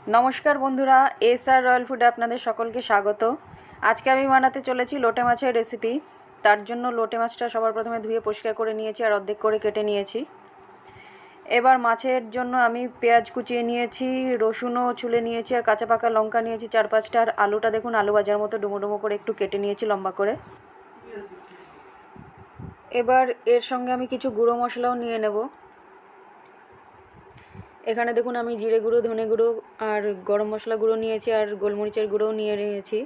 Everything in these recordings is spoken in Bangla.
नमस्कार बंधुरा एसआर रॉयल फूडे आपनादेर सकलके स्वागत। आज के आमी बानाते चलेछि लोटे माछेर रेसिपि। तार जन्य लोटे माछटा सबार प्रथमे धुए परिष्कार करे नियेछि और अर्धेक करे केटे नियेछि। एबार माछेर जन्य आमी पेঁয়াজ कुचिए नियेछि, रसुनও छुले नियेछि और काँचा पाका लंका नियेछि 4-5टा। और आलूटा देखुन आलू भाजार मतो डुमो डुमो करे एकटु केटे नियेछि लम्बा करे। एबार एर संगे आमी किछु गुঁড়ো मशलाও निये नेब। एखाने देखुन आमी जिरे गुঁড়ো धने गुঁড়ো और गरम मशला गुঁড়ো निয়েছি और गोलमरिचेर गुঁড়োও निये निয়েছি।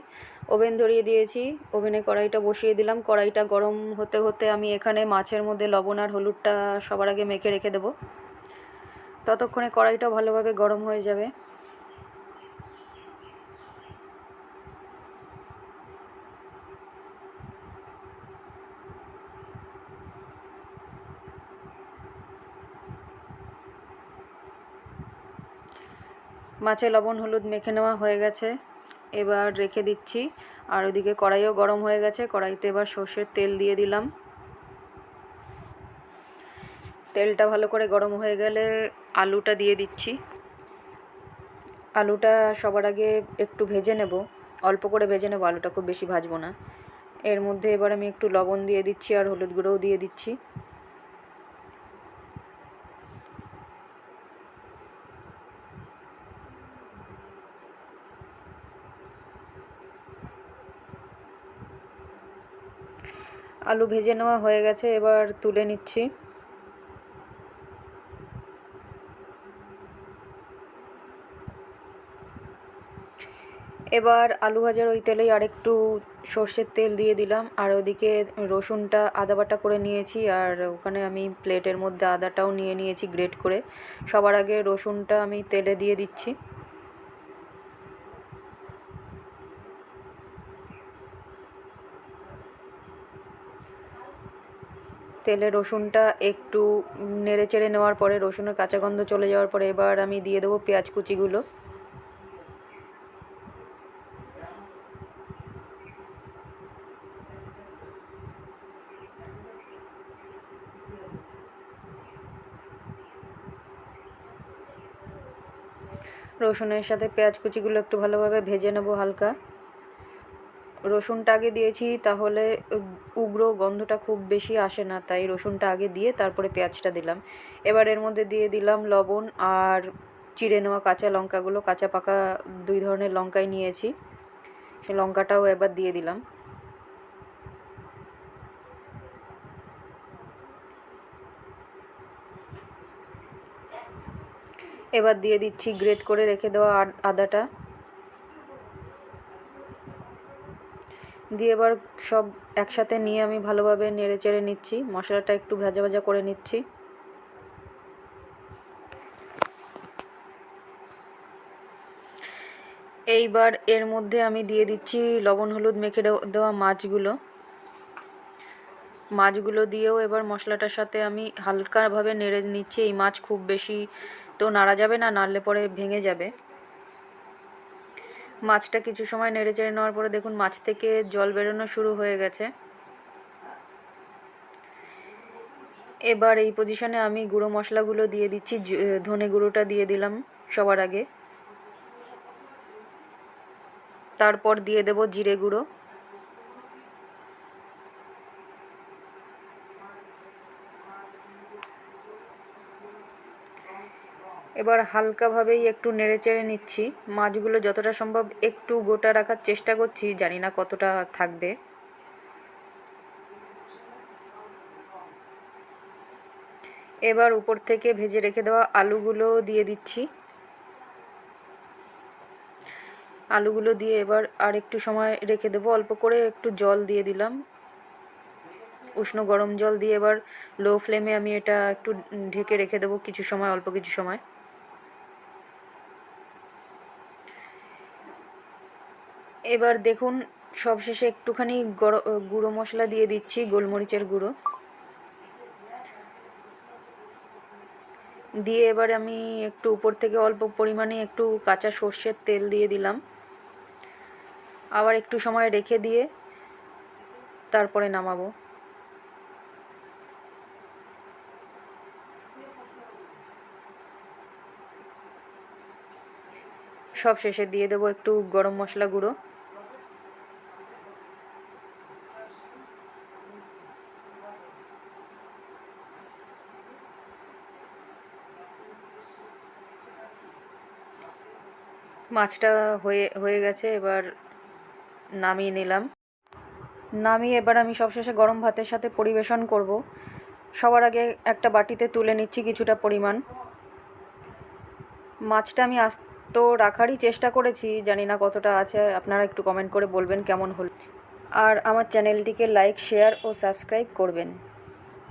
ओभेन धरिए दिएছি, ओभेने कड़ाईटा बसिए दिलाम। कड़ाईटा गरम होते होते आमी एखाने माछेर मধ্যে लवण और हलुदटा सबार आगे मेखे रेखे देब। ततक्षणे कड़ाईटा भालोभाবে गरम হয়ে যাবে। माछे लवण हलुद मेखे नेওয়া হয়ে গেছে। এবার রেখে দিচ্ছি। আর ওদিকে কড়াইও গরম হয়ে গেছে। কড়াইতে এবার সরষের তেল দিয়ে দিলাম। তেলটা ভালো করে গরম হয়ে গেলে আলুটা দিয়ে দিচ্ছি। আলুটা সবার আগে একটু ভেজে নেব, অল্প করে ভেজে নেব, আলুটা খুব বেশি ভাজবো না। এর মধ্যে এবার আমি একটু লবণ দিয়ে দিচ্ছি আর হলুদ গুঁড়োও দিয়ে দিচ্ছি। आलू भेजे नेওয়া হয়ে গেছে, এবার তুলে নিচ্ছি। এবার আলু ভাজার ওই তেলেই আরেকটু সরষের তেল দিয়ে দিলাম। আর ওদিকে রসুনটা আদা বাটা করে নিয়েছি আর ওখানে আমি প্লেটের মধ্যে আদাটাও নিয়ে নিয়েছি গ্রেট করে। সবার আগে রসুনটা আমি তেলে দিয়ে দিচ্ছি। তেলে রসুনটা একটু নেড়ে চেড়ে নেওয়ার পরে রসুনের কাঁচা গন্ধ চলে যাওয়ার পরে এবার আমি দিয়ে দেবো পেঁয়াজ কুচিগুলো। রসুনের সাথে পেঁয়াজ কুচিগুলো একটু ভালোভাবে ভেজে নেব হালকা। রসুনটা আগে দিয়েছি তাহলে উগ্র গন্ধটা খুব বেশি আসে না, তাই রসুনটা আগে দিয়ে তারপরে পেঁয়াজটা দিলাম। এবার এর মধ্যে দিয়ে দিলাম লবণ আর চিড়ে নেওয়া কাঁচা লঙ্কাগুলো। কাঁচা পাকা দুই ধরনের লঙ্কাই নিয়েছি, সেই লঙ্কাটাও এবার দিয়ে দিলাম। এবার দিয়ে দিচ্ছি গ্রেট করে রেখে দেওয়া আদাটা। দিয়ে এবার সব একসাথে নিয়ে আমি ভালোভাবে নেড়ে চেড়ে নিচ্ছি। মশলাটা একটু ভাজা ভাজা করে নিচ্ছি। এইবার এর মধ্যে আমি দিয়ে দিচ্ছি লবণ হলুদ মেখে দেওয়া মাছগুলো দিয়েও এবার মশলাটার সাথে আমি হালকাভাবে নেড়ে নিচ্ছি। এই মাছ খুব বেশি তো নাড়া যাবে না, নাড়লে পরে ভেঙে যাবে। মাছটা কিছু সময় নেড়ে চেড়ে নেওয়ার পরে দেখুন মাছ থেকে জল বেরোনো শুরু হয়ে গেছে। এবার এই পজিশনে আমি গুঁড়ো মশলাগুলো দিয়ে দিচ্ছি। ধনে গুঁড়োটা দিয়ে দিলাম সবার আগে, তারপর দিয়ে দেব জিরে গুঁড়ো। এবার হালকাভাবেই একটু নেড়ে চেড়ে নিচ্ছি। মাছগুলো যতটা সম্ভব একটু গোটা রাখার চেষ্টা করছি, জানি না কতটা থাকবে। এবার উপর থেকে ভেজে রেখে দেওয়া আলুগুলো দিয়ে দিচ্ছি। আলুগুলো দিয়ে এবার আর একটু সময় রেখে দেবো। অল্প করে একটু জল দিয়ে দিলাম, উষ্ণ গরম জল দিয়ে এবার লো ফ্লেমে আমি এটা একটু ঢেকে রেখে দেবো কিছু সময়, অল্প কিছু সময়। এবার দেখুন সবশেষে একটুখানি গুঁড়ো মশলা দিয়ে দিচ্ছি, গোলমরিচের গুঁড়ো দিয়ে এবার আমি একটু উপর থেকে অল্প পরিমাণে একটু কাঁচা সর্ষের তেল দিয়ে দিলাম। আবার একটু সময় রেখে দিয়ে তারপরে নামাবো। সব শেষে দিয়ে দেবো একটু গরম মশলা গুঁড়ো। মাছটা হয়ে গেছে, এবার নামিয়ে নিলাম। নামিয়ে এবার আমি সবশেষে গরম ভাতের সাথে পরিবেশন করব। সবার আগে একটা বাটিতে তুলে নিচ্ছি কিছুটা পরিমাণ। মাছটা আমি আস্ত রাখারই চেষ্টা করেছি, জানি না কতটা আছে, আপনারা একটু কমেন্ট করে বলবেন কেমন হল। আর আমার চ্যানেলটিকে লাইক, শেয়ার ও সাবস্ক্রাইব করবেন।